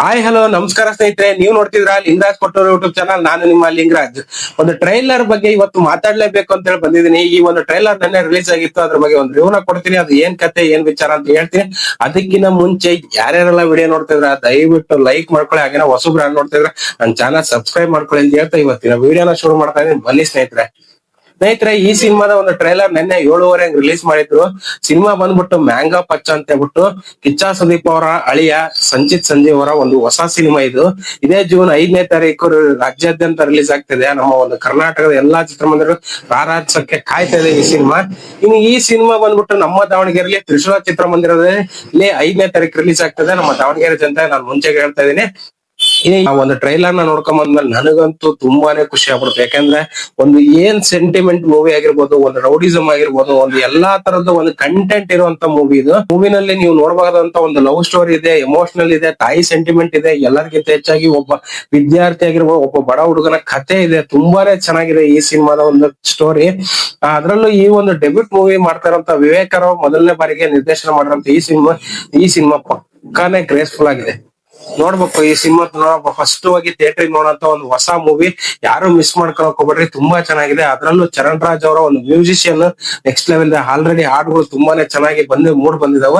Hi hello ನಮಸ್ಕಾರ ಸ್ನೇಹಿತರೆ, ನೀವು ನೋಡ್ತಿದ್ರ ಲಿಂಗರಾಜ್ ಕೊಟ್ಟೂರು ಯೂಟ್ಯೂಬ್ ಚಾನಲ್. ನಾನು ನಿಮ್ಮ ಲಿಂಗರಾಜ್. ಒಂದು ಟ್ರೈಲರ್ ಬಗ್ಗೆ ಇವತ್ತು ಮಾತಾಡ್ಲೇಬೇಕು ಅಂತ ಹೇಳಿ ಬಂದಿದ್ದೀನಿ. ಈ ಒಂದು ಟ್ರೈಲರ್ ನೆನ್ನೆ ರಿಲೀಸ್ ಆಗಿತ್ತು, ಅದ್ರ ಬಗ್ಗೆ ಒಂದು ರಿವ್ಯೂನ ಕೊಡ್ತೀನಿ. ಅದು ಏನ್ ಕತೆ ಏನ್ ವಿಚಾರ ಅಂತ ಹೇಳ್ತೀನಿ. ಅದಕ್ಕಿಂತ ಮುಂಚೆ ಯಾರ್ಯಾರೆಲ್ಲ ವಿಡಿಯೋ ನೋಡ್ತಿದ್ರ ದಯವಿಟ್ಟು ಲೈಕ್ ಮಾಡ್ಕೊಳ್ಳಿ, ಹಾಗೇನ ಹೊಸಬ್ರು ಯಾರು ನೋಡ್ತಿದ್ರ ನನ್ನ ಚಾನಲ್ ಸಬ್ಸ್ಕ್ರೈಬ್ ಮಾಡ್ಕೊಳ್ಳಿ ಅಂತ ಹೇಳ್ತಾ ಇವತ್ತಿನ ವಿಡಿಯೋನ ಶುರು ಮಾಡ್ತಾ ಇದೀನಿ. ಬನ್ನಿ ಸ್ನೇಹಿತರೆ. ಈ ಸಿನಿಮಾದ ಒಂದು ಟ್ರೈಲರ್ ನಿನ್ನೆ 7:30 ರಿಲೀಸ್ ಮಾಡಿದ್ರು. ಸಿನಿಮಾ ಬಂದ್ಬಿಟ್ಟು ಮ್ಯಾಂಗೋ ಪಚ್ಚ ಅಂತ ಹೇಳ್ಬಿಟ್ಟು ಕಿಚ್ಚ ಸುದೀಪ್ ಅವರ ಅಳಿಯ ಸಂಚಿತ್ ಸಂಜೀವ್ ಅವರ ಒಂದು ಹೊಸ ಸಿನಿಮಾ ಇದು. ಇದೇ ಜೂನ್ 5ನೇ ತಾರೀಕು ರಾಜ್ಯಾದ್ಯಂತ ರಿಲೀಸ್ ಆಗ್ತಿದೆ. ನಮ್ಮ ಒಂದು ಕರ್ನಾಟಕದ ಎಲ್ಲಾ ಚಿತ್ರಮಂದಿರಗಳು ರಾರಾಜಿಸಕ್ಕೆ ಕಾಯ್ತಾ ಇದೆ ಈ ಸಿನಿಮಾ. ಇನ್ನು ಈ ಸಿನಿಮಾ ಬಂದ್ಬಿಟ್ಟು ನಮ್ಮ ದಾವಣಗೆರೆಯಲ್ಲಿ ತ್ರಿಶೂಲ ಚಿತ್ರಮಂದಿರದಲ್ಲಿ 5ನೇ ತಾರೀಕು ರಿಲೀಸ್ ಆಗ್ತದೆ. ನಮ್ಮ ದಾವಣಗೆರೆ ಜನತೆ ನಾನು ಮುಂಚೆಗೆ ಹೇಳ್ತಾ ಇದ್ದೀನಿ. ಆ ಒಂದು ಟ್ರೈಲರ್ ನ ನೋಡ್ಕೊಂಡ್ ಬಂದ್ಮೇಲೆ ನನಗಂತೂ ತುಂಬಾನೇ ಖುಷಿ ಆಗ್ಬಿಡುತ್ತೆ. ಯಾಕಂದ್ರೆ ಒಂದು ಏನ್ ಸೆಂಟಿಮೆಂಟ್ ಮೂವಿ ಆಗಿರ್ಬೋದು, ಒಂದು ರೌಡಿಸಮ್ ಆಗಿರ್ಬೋದು, ಒಂದು ಎಲ್ಲಾ ತರದ ಒಂದು ಕಂಟೆಂಟ್ ಇರುವಂತ ಮೂವಿ ಇದು. ಮೂವಿನಲ್ಲಿ ನೀವು ನೋಡಬಹುದಂತ ಒಂದು ಲವ್ ಸ್ಟೋರಿ ಇದೆ, ಎಮೋಷನಲ್ ಇದೆ, ತಾಯಿ ಸೆಂಟಿಮೆಂಟ್ ಇದೆ. ಎಲ್ಲರಿಗಿಂತ ಹೆಚ್ಚಾಗಿ ಒಬ್ಬ ವಿದ್ಯಾರ್ಥಿ ಆಗಿರ್ಬೋದು, ಒಬ್ಬ ಬಡ ಹುಡುಗನ ಕಥೆ ಇದೆ. ತುಂಬಾನೇ ಚೆನ್ನಾಗಿದೆ ಈ ಸಿನಿಮಾದ ಒಂದು ಸ್ಟೋರಿ. ಅದ್ರಲ್ಲೂ ಈ ಒಂದು ಡೆಬ್ಯೂಟ್ ಮೂವಿ ಮಾಡ್ತಾ ಇರುವಂತ ವಿವೇಕ್ ರಾವ್ ಮೊದಲನೇ ಬಾರಿಗೆ ನಿರ್ದೇಶನ ಮಾಡಿರಂತ ಈ ಸಿನಿಮಾ ಪಕ್ಕಾನೇ ಗ್ರೇಸ್ಫುಲ್ ಆಗಿದೆ. ನೋಡ್ಬೇಕು ಈ ಸಿನಿಮಾ. ಫಸ್ಟ್ ಹೋಗಿ ಥಿಯೇಟರ್ ನೋಡೋಂತ ಒಂದು ಹೊಸ ಮೂವಿ, ಯಾರು ಮಿಸ್ ಮಾಡ್ಕೊಳಕ್ ಹೋಗ್ಬೇಡ್ರಿ. ತುಂಬಾ ಚೆನ್ನಾಗಿದೆ. ಅದ್ರಲ್ಲೂ ಚರಣ್ ರಾಜ್ ಅವರ ಒಂದು ಮ್ಯೂಸಿಷಿಯನ್ ನೆಕ್ಸ್ಟ್ ಲೆವೆಲ್. ಆಲ್ರೆಡಿ ಹಾಡುಗಳು ತುಂಬಾನೇ ಚೆನ್ನಾಗಿ ಮೂಡ್ ಬಂದಿದಾವ.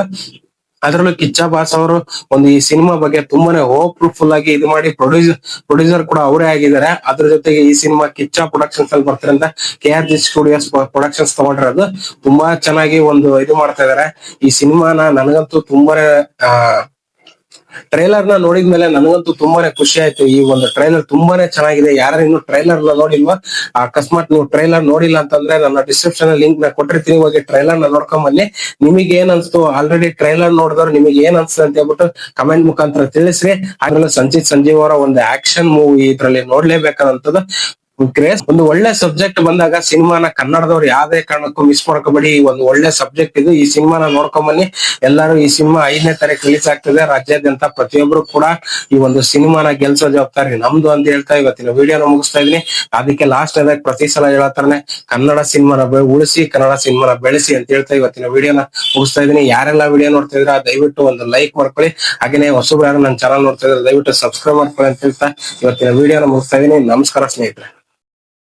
ಅದ್ರಲ್ಲೂ ಕಿಚ್ಚ ಬಾಸ್ ಅವರು ಒಂದು ಈ ಸಿನಿಮಾ ಬಗ್ಗೆ ತುಂಬಾನೇ ಹೋಪ್ಫುಲ್ ಆಗಿ ಇದು ಮಾಡಿ ಪ್ರೊಡ್ಯೂಸರ್ ಕೂಡ ಅವರೇ ಆಗಿದ್ದಾರೆ. ಅದ್ರ ಜೊತೆಗೆ ಈ ಸಿನಿಮಾ ಕಿಚ್ಚ ಪ್ರೊಡಕ್ಷನ್ಸ್ ಅಲ್ಲಿ ಬರ್ತಾರಂತ KRG ಸ್ಟುಡಿಯೋಸ್ ಪ್ರೊಡಕ್ಷನ್ಸ್ ತಗೊಂಡಿರೋದು. ತುಂಬಾ ಚೆನ್ನಾಗಿ ಒಂದು ಇದು ಮಾಡ್ತಾ ಇದಾರೆ ಈ ಸಿನಿಮಾನ. ನನಗಂತೂ ತುಂಬಾನೇ ಟ್ರೈಲರ್ ನ ನೋಡಿದ್ಮೇಲೆ ನನಗಂತೂ ತುಂಬಾನೇ ಖುಷಿ ಆಯ್ತು. ಈ ಒಂದು ಟ್ರೈಲರ್ ತುಂಬಾನೇ ಚೆನ್ನಾಗಿದೆ. ಯಾರು ಇನ್ನು ಟ್ರೈಲರ್ ನ ನೋಡಿಲ್ವಾ, ಅಕಸ್ಮಾತ್ ನೀವು ಟ್ರೈಲರ್ ನೋಡಿಲ್ಲ ಅಂತಂದ್ರೆ ನನ್ನ ಡಿಸ್ಕ್ರಿಪ್ಷನ್ ಲಿಂಕ್ ನ ಕೊಟ್ಟಿರ್ತೀನಿ, ಹೋಗಿ ಟ್ರೈಲರ್ ನ ನೋಡ್ಕೊಂಡ್ ಬನ್ನಿ. ನಿಮಗೆ ಏನ್ ಅನ್ಸ್ತು, ಆಲ್ರೆಡಿ ಟ್ರೈಲರ್ ನೋಡಿದವ್ರು ನಿಮಗೆ ಏನ್ ಅನ್ಸ್ತದೆ ಅಂತ ಹೇಳ್ಬಿಟ್ಟು ಕಮೆಂಟ್ ಮುಖಾಂತರ ತಿಳಿಸ್ರಿ. ಅದ್ರಲ್ಲೂ ಸಂಚಿತ್ ಸಂಜೀವ್ ಅವರ ಒಂದು ಆಕ್ಷನ್ ಮೂವಿ ಇದ್ರಲ್ಲಿ ನೋಡ್ಲೇಬೇಕಾದಂತದ್ದು. ಗ್ರೇಸ್ ಒಂದು ಒಳ್ಳೆ ಸಬ್ಜೆಕ್ಟ್ ಬಂದಾಗ ಸಿನಿಮಾನ ಕನ್ನಡದವ್ರು ಯಾವ್ದೇ ಕಾರಣಕ್ಕೂ ಮಿಸ್ ಮಾಡ್ಕೋಬೇಡಿ. ಒಂದು ಒಳ್ಳೆ ಸಬ್ಜೆಕ್ಟ್ ಇದು. ಈ ಸಿನಿಮಾನ ನೋಡ್ಕೊಂಡ್ ಬನ್ನಿ ಎಲ್ಲರೂ. ಈ ಸಿನಿಮಾ 5ನೇ ತಾರೀಕು ರಿಲೀಸ್ ಆಗ್ತದೆ. ರಾಜ್ಯಾದ್ಯಂತ ಪ್ರತಿಯೊಬ್ರು ಕೂಡ ಈ ಒಂದು ಸಿನಿಮಾನ ಗೆಲ್ಸೋ ಜವಾಬ್ದಾರಿ ನಮ್ದು ಅಂತ ಹೇಳ್ತಾ ಇವತ್ತಿನ ವಿಡಿಯೋನ ಮುಗಿಸ್ತಾ ಇದೀನಿ. ಅದಕ್ಕೆ ಲಾಸ್ಟ್ ಆದಾಗ ಪ್ರತಿ ಸಲ ಹೇಳತ್ತಾರನೆ, ಕನ್ನಡ ಸಿನಿಮಾನ ಉಳಿಸಿ, ಕನ್ನಡ ಸಿನಿಮಾನ ಬೆಳೆಸಿ ಅಂತ ಹೇಳ್ತಾ ಇವತ್ತಿನ ವಿಡಿಯೋನ ಮುಗಿಸ್ತಾ ಇದೀನಿ. ಯಾರೆಲ್ಲ ವಿಡಿಯೋ ನೋಡ್ತಾ ಇದ್ರ ದಯವಿಟ್ಟು ಒಂದು ಲೈಕ್ ಮಾಡ್ಕೊಳ್ಳಿ, ಹಾಗೇನೆ ಹೊಸಬ್ರು ಯಾರು ನನ್ನ ಚಾನಲ್ ನೋಡ್ತಾ ಇದ್ರೆ ದಯವಿಟ್ಟು ಸಬ್ಸ್ಕ್ರೈಬ್ ಮಾಡ್ಕೊಳ್ಳಿ ಅಂತ ಹೇಳ್ತಾ ಇವತ್ತಿನ ವಿಡಿಯೋನ ಮುಗಿಸ್ತಾ ಇದೀನಿ. ನಮಸ್ಕಾರ ಸ್ನೇಹಿತರೆ.